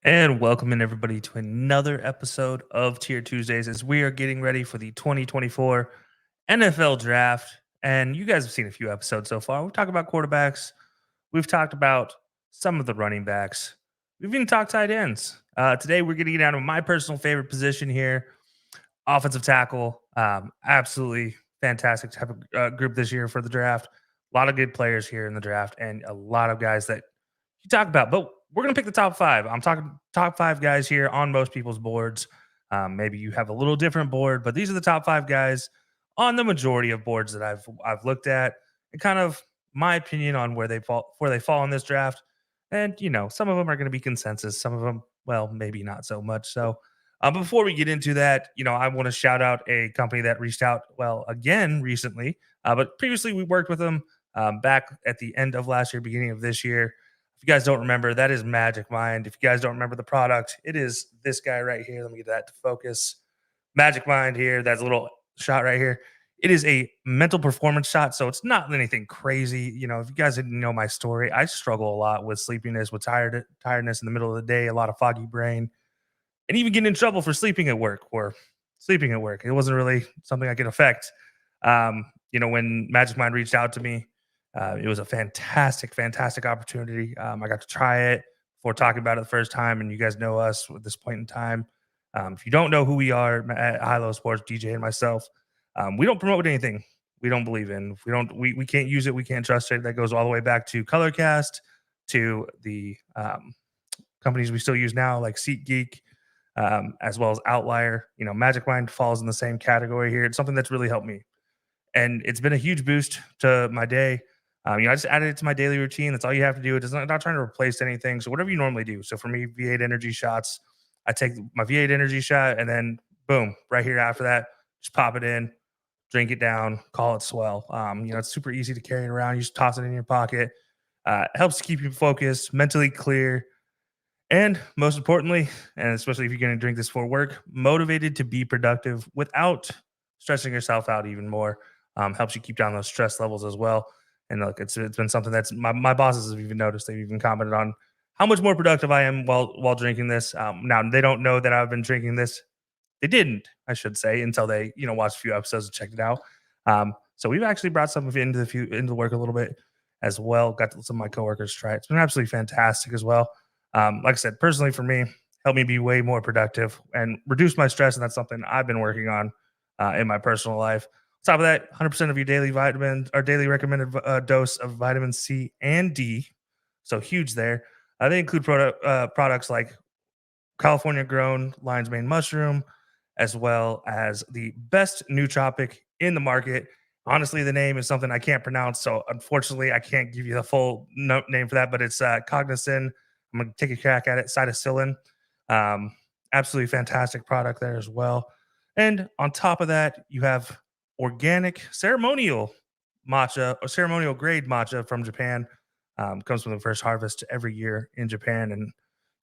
And welcoming everybody to another episode of Tier Tuesdays as we are getting ready for the 2024 NFL Draft. And you guys have seen a few episodes so far. We've talked about quarterbacks, we've talked about some of the running backs, we've even talked tight ends. Today, we're getting down to my personal favorite position here, offensive tackle. Absolutely fantastic type of group this year for the draft. A lot of good players here in the draft, and a lot of guys that you talk about. But we're gonna pick the top five. I'm talking top five guys here on most people's boards. Maybe you have a little different board, but these are the top five guys on the majority of boards that I've looked at, and kind of my opinion on where they fall in this draft. And some of them are going to be consensus. Some of them, well, maybe not so much. So before we get into that, I want to shout out a company that reached out, well, again recently, but previously we worked with them back at the end of last year, beginning of this year. If you guys don't remember, that is Magic Mind. If you guys don't remember the product, it is this guy right here. Let me get that to focus. Magic Mind here. That's a little shot right here. It is a mental performance shot, so it's not anything crazy. If you guys didn't know my story, I struggle a lot with sleepiness, with tiredness in the middle of the day, a lot of foggy brain, and even getting in trouble for sleeping at work or sleeping at work. It wasn't really something I could affect. When Magic Mind reached out to me, it was a fantastic, fantastic opportunity. I got to try it before talking about it the first time, and you guys know us at this point in time. If you don't know who we are at HighLowSports, DJ and myself, we don't promote anything we don't believe in. We can't use it. We can't trust it. That goes all the way back to Colorcast, to the companies we still use now, like SeatGeek, as well as Outlier. Magic Mind falls in the same category here. It's something that's really helped me, and it's been a huge boost to my day. I just added it to my daily routine. That's all you have to do. It's not trying to replace anything. So whatever you normally do. So for me, V8 energy shots, I take my V8 energy shot, and then boom, right here after that, just pop it in, drink it down, call it swell. It's super easy to carry it around. You just toss it in your pocket. It helps keep you focused, mentally clear, and most importantly, and especially if you're going to drink this for work, motivated to be productive without stressing yourself out even more. Helps you keep down those stress levels as well. And look, it's been something that's my bosses have even noticed. They've even commented on how much more productive I am while drinking this. Now they don't know that I've been drinking this. They didn't, I should say, until they watched a few episodes and checked it out. So we've actually brought some of it into the work a little bit as well. Got some of my coworkers try it. It's been absolutely fantastic as well. Like I said, personally for me, helped me be way more productive and reduce my stress, and that's something I've been working on in my personal life. On top of that, 100% of your daily vitamins or daily recommended dose of vitamin C and D, so huge there. They include products like California grown lion's mane mushroom, as well as the best nootropic in the market. Honestly, the name is something I can't pronounce, so unfortunately, I can't give you the full name for that. But it's Cognizin. I'm gonna take a crack at it. Cytosillin. Um, Absolutely fantastic product there as well. And on top of that, you have organic ceremonial matcha or ceremonial grade matcha from Japan. Comes from the first harvest every year in Japan, and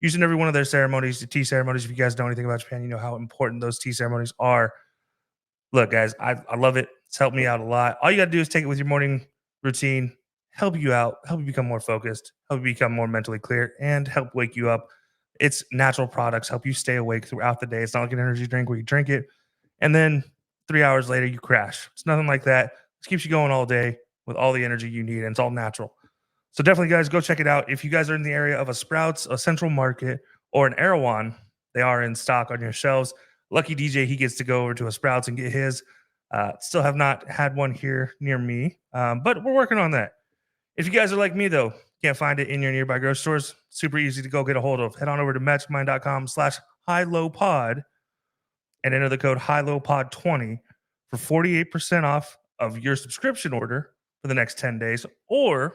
using every one of their ceremonies, the tea ceremonies. If you guys know anything about Japan, you know how important those tea ceremonies are. Look, guys, I love it. It's helped me out a lot. All you got to do is take it with your morning routine, help you out, help you become more focused, help you become more mentally clear, and help wake you up. It's natural products, help you stay awake throughout the day. It's not like an energy drink where you drink it and then 3 hours later you crash. It's nothing like that. It keeps you going all day with all the energy you need, and it's all natural. So definitely, guys, go check it out. If you guys are in the area of a Sprouts, a Central Market, or an Erewhon, they are in stock on your shelves. Lucky DJ, he gets to go over to a Sprouts and get his. Still have not had one here near me, but we're working on that. If you guys are like me, though, can't find it in your nearby grocery stores, super easy to go get a hold of. Head on over to matchmind.com/highlowpod and enter the code HighLowPod20 for 48% off of your subscription order for the next 10 days, or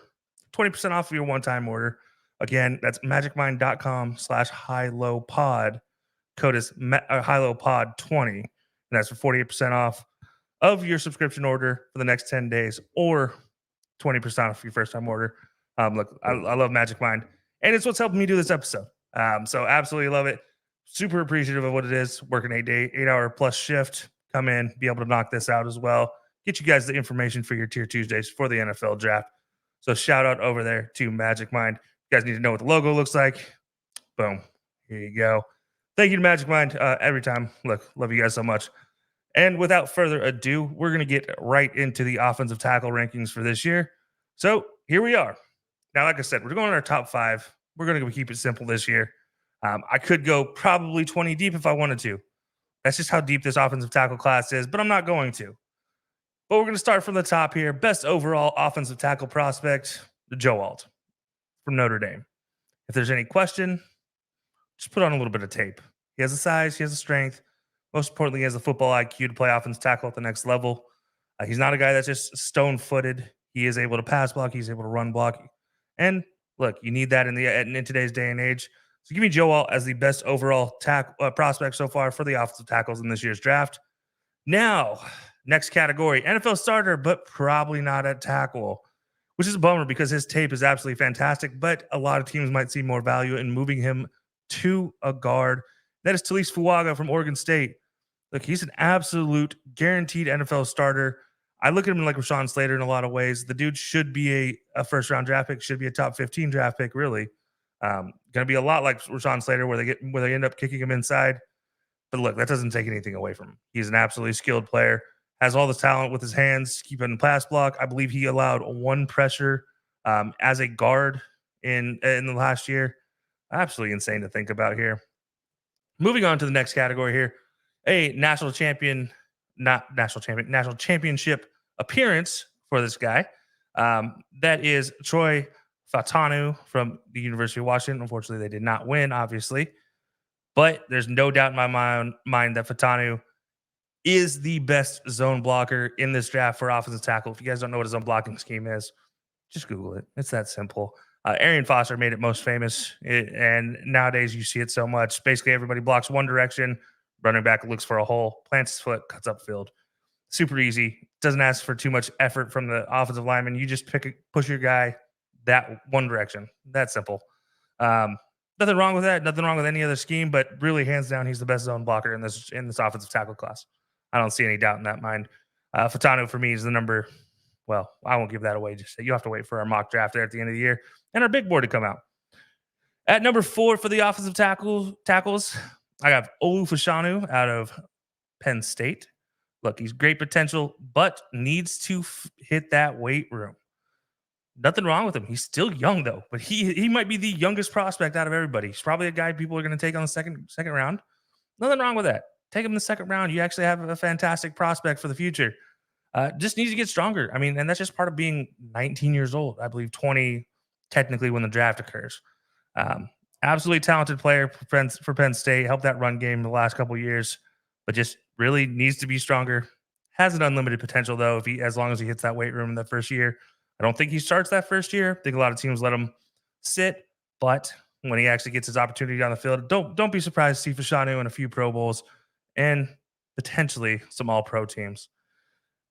20% off of your one-time order. Again, that's magicmind.com/highlowpod. Code is HighLowPod20, and that's for 48% off of your subscription order for the next 10 days, or 20% off your first-time order. Look, I love Magic Mind, and it's what's helping me do this episode. So absolutely love it. Super appreciative of what it is. Working 8-hour plus shift. Come in, be able to knock this out as well. Get you guys the information for your Tier Tuesdays for the NFL draft. So shout out over there to Magic Mind. You guys need to know what the logo looks like. Boom. Here you go. Thank you to Magic Mind every time. Look, love you guys so much. And without further ado, we're going to get right into the offensive tackle rankings for this year. So here we are. Now, like I said, we're going to our top five. We're going to keep it simple this year. I could go probably 20 deep if I wanted to. That's just how deep this offensive tackle class is, but I'm not going to. But we're going to start from the top here. Best overall offensive tackle prospect, Joe Alt from Notre Dame. If there's any question, just put on a little bit of tape. He has the size, he has the strength. Most importantly, he has the football IQ to play offensive tackle at the next level. He's not a guy that's just stone footed. He is able to pass block, he's able to run block. And look, you need that in today's day and age. So give me Joe Alt as the best overall prospect so far for the offensive tackles in this year's draft. Now, next category, NFL starter, but probably not at tackle, which is a bummer because his tape is absolutely fantastic, but a lot of teams might see more value in moving him to a guard. That is Talise Fuaga from Oregon State. Look, he's an absolute guaranteed NFL starter. I look at him like Rashawn Slater in a lot of ways. The dude should be a first-round draft pick, should be a top 15 draft pick, really. Going to be a lot like Rashawn Slater where they end up kicking him inside. But look, that doesn't take anything away from him. He's an absolutely skilled player, has all the talent with his hands, keeping pass block. I believe he allowed one pressure as a guard in the last year. Absolutely insane to think about here. Moving on to the next category here, a national championship appearance for this guy. That is Troy Fautanu from the University of Washington. Unfortunately, they did not win, obviously. But there's no doubt in my mind that Fautanu is the best zone blocker in this draft for offensive tackle. If you guys don't know what a zone blocking scheme is, just Google it. It's that simple. Arian Foster made it most famous, and nowadays you see it so much. Basically, everybody blocks one direction. Running back looks for a hole, plants his foot, cuts upfield. Super easy. Doesn't ask for too much effort from the offensive lineman. You just push your guy that one direction. That simple. Nothing wrong with that. Nothing wrong with any other scheme, but really, hands down, he's the best zone blocker in this offensive tackle class. I don't see any doubt in that mind. Fautanu for me is the number. Well, I won't give that away. Just you have to wait for our mock draft there at the end of the year and our big board to come out. At number 4 for the offensive tackles, I have Olu Fashanu out of Penn State. Look, he's great potential, but needs to hit that weight room. Nothing wrong with him. He's still young though, but he might be the youngest prospect out of everybody. He's probably a guy people are going to take on the second round. Nothing wrong with that. Take him in the second round. You actually have a fantastic prospect for the future. Just needs to get stronger. I mean, and that's just part of being 19 years old. I believe 20 technically when the draft occurs. Absolutely talented player for Penn State. Helped that run game the last couple of years, but just really needs to be stronger. Has an unlimited potential though, as long as he hits that weight room in the first year. I don't think he starts that first year. I think a lot of teams let him sit, but when he actually gets his opportunity on the field, don't be surprised to see Fashanu in a few Pro Bowls and potentially some All-Pro teams.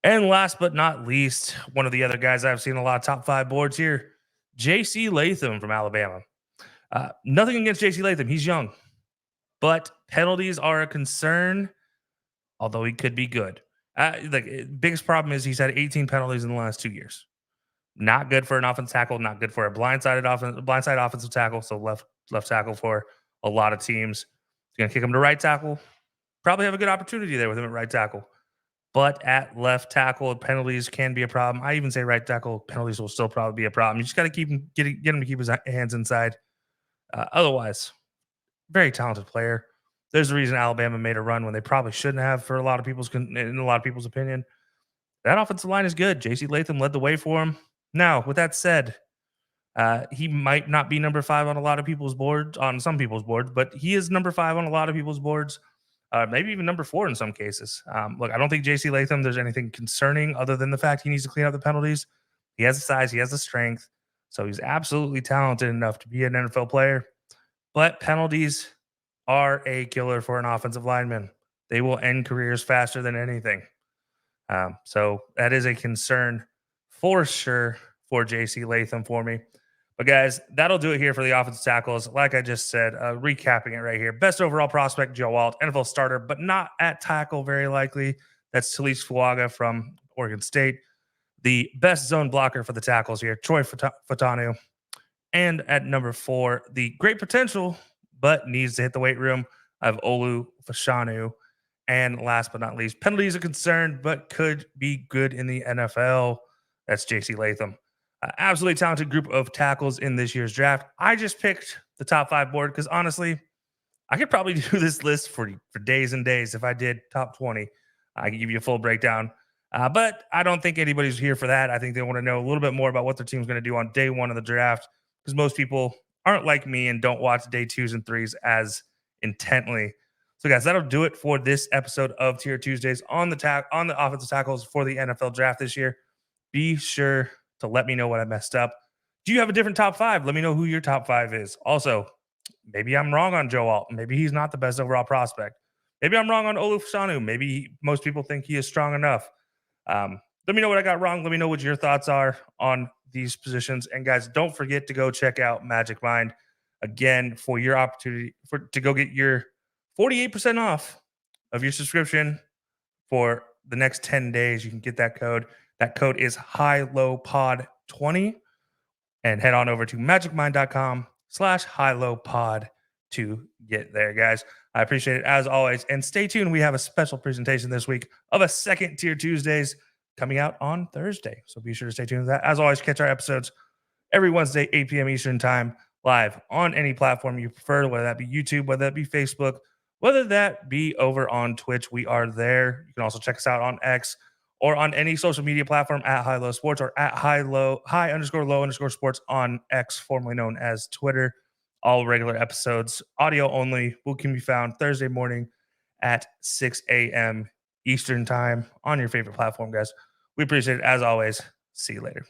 And last but not least, one of the other guys I've seen a lot of top 5 boards here, J.C. Latham from Alabama. Nothing against J.C. Latham. He's young, but penalties are a concern, although he could be good. The biggest problem is he's had 18 penalties in the last 2 years. Not good for an offensive tackle, not good for a blindside offensive tackle, so left tackle for a lot of teams. He's going to kick him to right tackle. Probably have a good opportunity there with him at right tackle. But at left tackle, penalties can be a problem. I even say right tackle, penalties will still probably be a problem. You just got to get him to keep his hands inside. Otherwise, very talented player. There's a reason Alabama made a run when they probably shouldn't have, in a lot of people's opinion. That offensive line is good. J.C. Latham led the way for him. Now, with that said, he might not be number 5 on a lot of people's boards, on some people's boards, but he is number 5 on a lot of people's boards. Maybe even number 4 in some cases. Look, I don't think J.C. Latham, there's anything concerning other than the fact he needs to clean up the penalties. He has the size, he has the strength, so he's absolutely talented enough to be an NFL player. But penalties are a killer for an offensive lineman. They will end careers faster than anything. So that is a concern for sure for J.C. Latham for me. But guys, that'll do it here for the offensive tackles. Like I just said, recapping it right here. Best overall prospect, Joe Alt, NFL starter, but not at tackle very likely. That's Talise Fuaga from Oregon State. The best zone blocker for the tackles here, Troy Fautanu. And at number 4, the great potential, but needs to hit the weight room. I have Olu Fashanu. And last but not least, penalties are concerned, but could be good in the NFL. That's JC Latham. Absolutely talented group of tackles in this year's draft. I just picked the top 5 board because honestly, I could probably do this list for days and days if I did top 20. I can give you a full breakdown. But I don't think anybody's here for that. I think they want to know a little bit more about what their team's going to do on day one of the draft because most people aren't like me and don't watch day 2s and 3s as intently. So, guys, that'll do it for this episode of Tier Tuesdays on the offensive tackles for the NFL draft this year. Be sure to let me know what I messed up. Do you have a different top 5? Let me know who your top 5 is. Also, maybe I'm wrong on Joe Alt. Maybe he's not the best overall prospect. Maybe I'm wrong on Oluf Sanu. Maybe most people think he is strong enough. Let me know what I got wrong. Let me know what your thoughts are on these positions. And guys, don't forget to go check out Magic Mind again for your opportunity to go get your 48% off of your subscription for the next 10 days. You can get that code. That code is HighLowPod20 and head on over to magicmind.com/HighLowPod to get there, guys. I appreciate it as always. And stay tuned. We have a special presentation this week of a second Tier Tuesdays coming out on Thursday. So be sure to stay tuned to that. As always, catch our episodes every Wednesday, 8 p.m. Eastern time, live on any platform you prefer, whether that be YouTube, whether that be Facebook, whether that be over on Twitch. We are there. You can also check us out on X or on any social media platform at HighLowSports or at high_low_sports on X, formerly known as Twitter. All regular episodes, audio only, can be found Thursday morning at 6 a.m. Eastern time on your favorite platform, guys. We appreciate it as always. See you later.